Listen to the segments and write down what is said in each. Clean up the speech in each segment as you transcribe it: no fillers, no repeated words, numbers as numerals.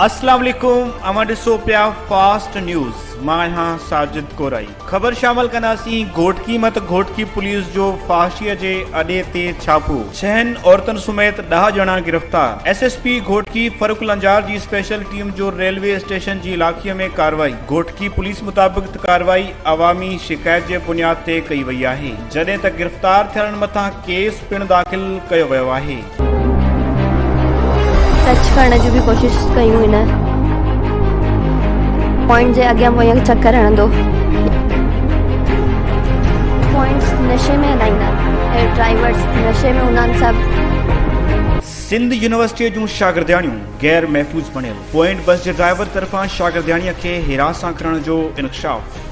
अस्सलाम वालेकुम अमा ॾिसो पिया फास्ट न्यूज़ मां आहियां साजिद कोराई। ख़बर शामिल कंदासीं घोटकी मत घोटकी पुलिस जो फाशीअ जे अॾे ते छापो। 6 औरतुनि समेत 10 ॼणा गिरफ़्तार। एसएसपी घोटकी फरूक लंजार जी स्पेशल टीम जो रेलवे स्टेशन जी इलाक़े में कार्रवाई। घोटकी पुलिस मुताबिक़ कार्रवाई अवामी शिकायत जे बुनियाद ते कई वई आहे, जॾहिं त गिरफ़्तार थियण मथां केस पिणु दाख़िल कयो वियो आहे। टच करण जी भी कोशिश कयूं हिन पॉइंट जे अॻियां पोयां चक्कर हणंदो। पॉइंट्स नशे में हलाईंदा ऐं ड्राइवर्स नशे में हूंदा आहिनि सभु। सिंध यूनिवर्सिटी जूं शागिर्दियाणियूं गैर महफ़ूज़ बणियल। पॉइंट बस जे ड्राइवर तरफ़ां शागिर्दियाणीअ खे हिरास सां करण जो इंकशाफ।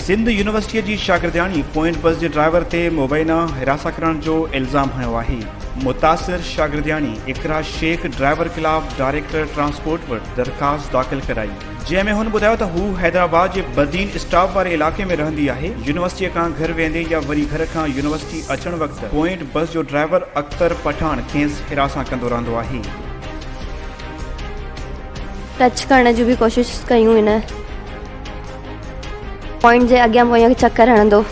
सिंध यूनिवर्सिटी जी शागिर्दियाणी पॉइंट बस जे ड्राइवर ते मुबैना हिरास करण जो इल्ज़ाम हयो आहे। मुतासिर शागिर्दियाणी इकरा शेख ड्राइवर खिलाफ़ डायरेक्टर ट्रांसपोर्ट वटि दरख़्वास्त दाख़िल कराई, जंहिंमें हुन ॿुधायो त हू हैदराबाद जे बदीन स्टॉप वारे इलाक़े में रहंदी आहे। यूनिवर्सिटीअ खां घर वेंदे या वरी घर खां यूनिवर्सिटी अचण वक़्तु पॉइंट बस जो ड्राइवर अख्तर पठान खेसि हिरास कंदो रहंदो आहे। टच करण जी भी कोशिश कयूं हिन पॉइंट जे अॻियां पोयां चक्कर हणंदो।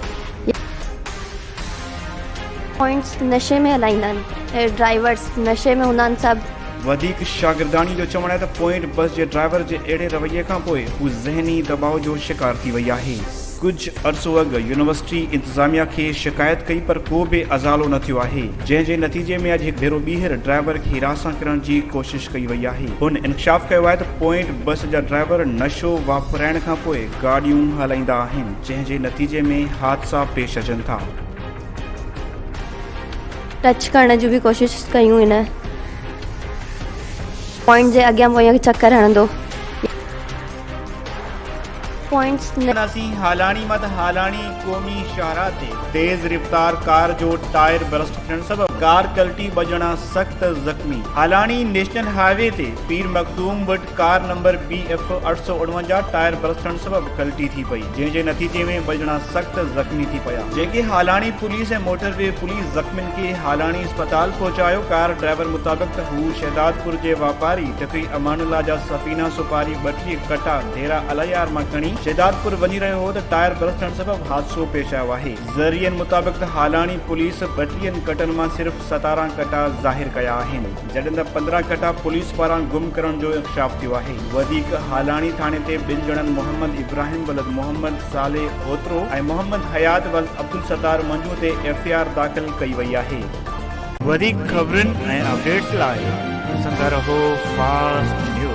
पॉइंट्स नशे में हलाईंदा आहिनि ऐं ड्राइवर्स नशे में हूंदा आहिनि सभु। वधीक शागिर्दानी जो चवणु आहे त पॉइंट बस जे ड्राइवर जे अहिड़े रवैये खां पोइ हू ज़हनी दबाव जो शिकार थी वई आहे। कुझु अरसो अॻु यूनिवर्सिटी इंतिज़ामिया खे शिकायत कई पर को बि अज़ालो न थियो आहे, जंहिं जे नतीजे में अॼु हिकु भेरो ॿीहर ड्राइवर खे हिरास करण जी कोशिश कई वई आहे। हुन इंकशाफ कयो आहे त पॉइंट बस जा ड्राइवर नशो वापराइण खां पोइ गाॾियूं हलाईंदा आहिनि, जंहिं जे नतीजे में हादसा पेश अचनि था। टच करण जी भी कोशिश कयूं हिन पॉइंट जे अॻियां पोयां चक्कर हणंदो। पॉइंट्स हालानी मत हालानी क़ौमी शाहरा ते तेज़ रफ़्तार कार जो टायर बरस्ट थियण सबबि कार कल्टी बजणा सख़्त ज़ख़्मी। हालानी नेशनल हाईवे ते पीर मखदूम वटि car number BF 849 tyre burst थियण सबबि कल्टी थी पई, जंहिं जे नतीजे में बजणा सख़्त ज़ख़्मी थी पिया, जेके हालानी पुलिस ऐं मोटरवे पुलिस ज़ख़्मियुनि खे हालानी अस्पताल पहुचायो। कार ड्राइवर मुताबिक़ हू शहदादपुर जे वापारी तक़ी अमानुल्ला जा सफ़ीना सुपारी 32 कटा धेरा अलयार मां खणी शहदादपुर वञी रहियो हो त टायर बरस्ट थियण सबबि हादसो पेश आयो आहे। ज़रियनि मुताबिक़ हालानी पुलिस 32 कटनि मां सिर्फ़ 17 कटा ज़ाहिर कया आहिनि, जॾहिं त 15 कटा पुलिस पारां गुम करण जो इंकशाफ थियो आहे। वधीक हालानी थाणे ते 2 ॼणनि मोहम्मद इब्राहिम वलद मोहम्मद सालेह ओतरो ऐं मोहम्मद हयात वलद अब्दुल सत्तार मंजू ते FIR दाख़िल कई वई आहे। वधीक ख़बरुनि ऐं अपडेट्स लाइ ॾिसंदा रहो फास्ट न्यूज़।